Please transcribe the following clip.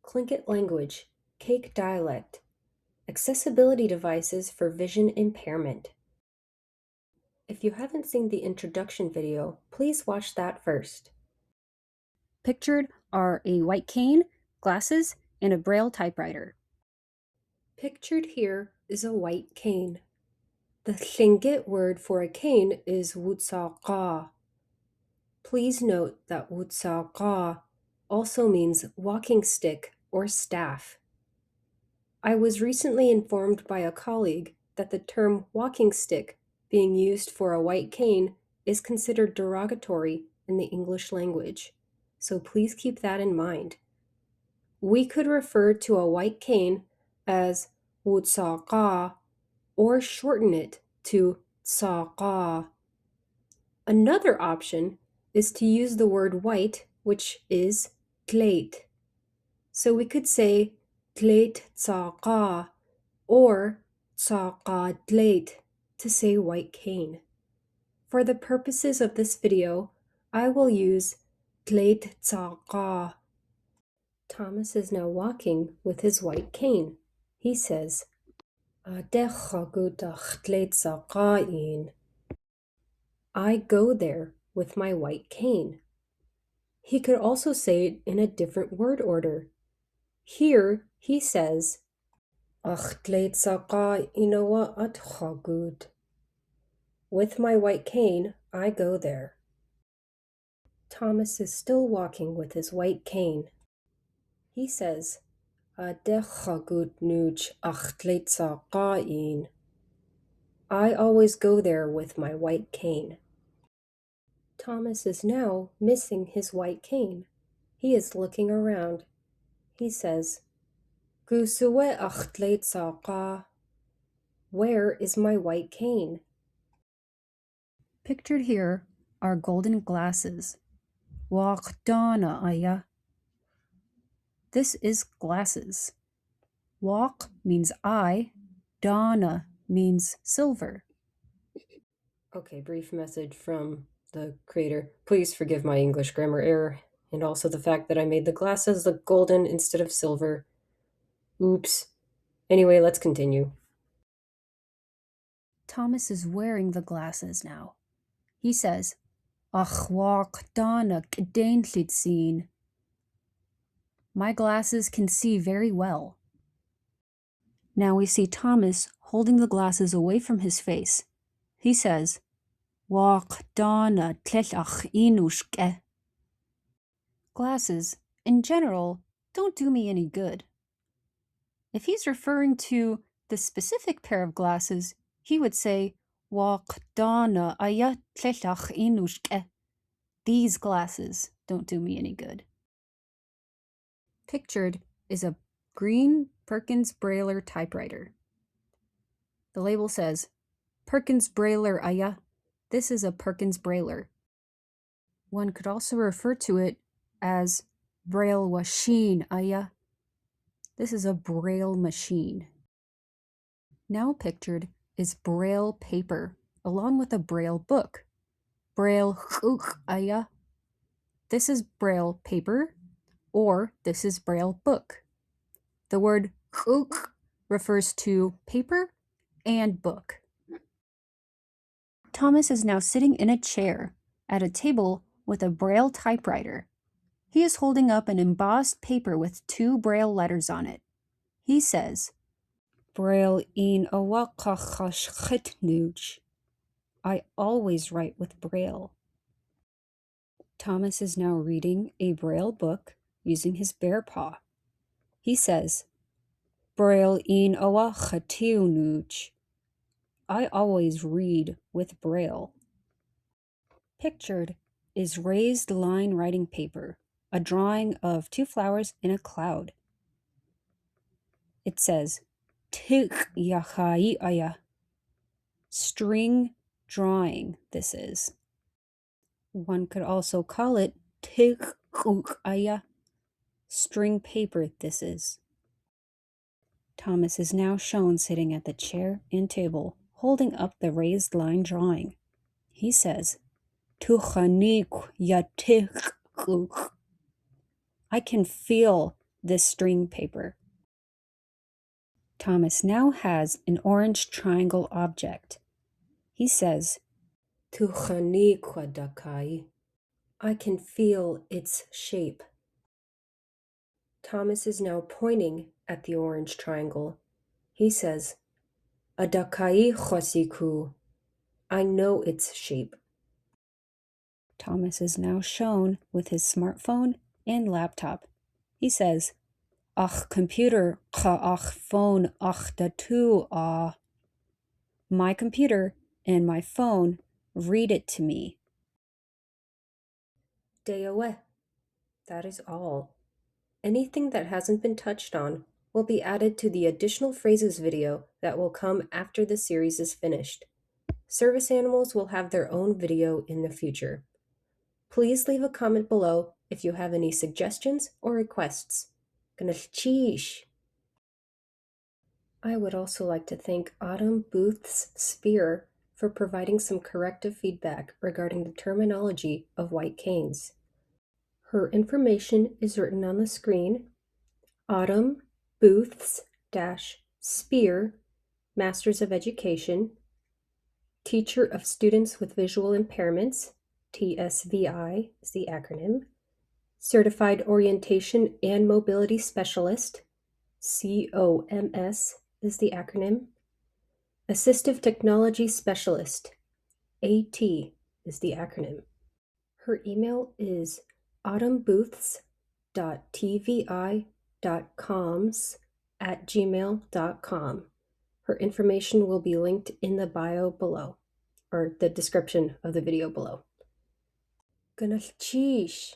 Tlingit language, Kake dialect, accessibility devices for vision impairment. If you haven't seen the introduction video, please watch that first. Pictured are a white cane, glasses, and a braille typewriter. Pictured here is a white cane. The Tlingit word for a cane is wutsaqa. Please note that wutsaqa also means walking stick or staff. I was recently informed by a colleague that the term walking stick being used for a white cane is considered derogatory in the English language, so please keep that in mind. We could refer to a white cane as wutsaqa or shorten it to tsaqa. Another option is to use the word white, which is tlait. So we could say tlait tsaqa or tsaqa tlait to say white cane. For the purposes of this video, I will use tlait tsaqa. Thomas is now walking with his white cane. He says, I go there with my white cane. He could also say it in a different word order. Here he says, with my white cane, I go there. Thomas is still walking with his white cane. He says, I always go there with my white cane. Thomas is now missing his white cane. He is looking around. He says, where is my white cane? Pictured here are golden glasses. Waqdana aya. This is glasses. Waq means I, dana means silver. Okay, brief message from the creator. Please forgive my English grammar error, and also the fact that I made the glasses look golden instead of silver. Oops. Anyway, let's continue. Thomas is wearing the glasses now. He says, waqdana k'daintlitsin. My glasses can see very well. Now we see Thomas holding the glasses away from his face. He says, Waqdana tlelach inushke. Glasses, in general, don't do me any good. If he's referring to the specific pair of glasses, he would say, Waqdana aya tlelach inushke. These glasses don't do me any good. Pictured is a green Perkins Brailler typewriter. The label says, Perkins Brailler aya. This is a Perkins Brailler. One could also refer to it as Braille machine aya. This is a Braille machine. Now pictured is Braille paper, along with a Braille book. Braille chuk aya. This is Braille paper, or this is Braille book. The word chuk refers to paper and book. Thomas is now sitting in a chair at a table with a Braille typewriter. He is holding up an embossed paper with 2 Braille letters on it. He says, Braille in awakachashchitnuj. I always write with Braille. Thomas is now reading a Braille book using his bare paw. He says, Braille in awachatiunuj. I always read with Braille. Pictured is raised line writing paper, a drawing of 2 flowers in a cloud. It says, Tik yachai aya. String drawing, this is. One could also call it Tik aya. String paper, this is. Thomas is now shown sitting at the chair and table, holding up the raised line drawing. He says, I can feel this string paper. Thomas now has an orange triangle object. He says, Tuchani kwadakai. I can feel its shape. Thomas is now pointing at the orange triangle. He says, Adakai chosiku. I know its shape. Thomas is now shown with his smartphone and laptop. He says, Ach computer cha ach phone ach datu ah. My computer and my phone read it to me. Deowe. That is all. Anything that hasn't been touched on will be added to the additional phrases video that will come after the series is finished. Service animals will have their own video in the future. Please leave a comment below if you have any suggestions or requests. Gunalchéesh. I would also like to thank Autumn Booths-Speer for providing some corrective feedback regarding the terminology of white canes. Her information is written on the screen. Autumn Booths-Speer, Masters of Education, Teacher of Students with Visual Impairments, TSVI is the acronym, Certified Orientation and Mobility Specialist, COMS is the acronym, Assistive Technology Specialist, AT is the acronym. Her email is autumnbooths.tvi.coms @gmail.com. Her information will be linked in the bio below, or the description of the video below. Gunalchéesh.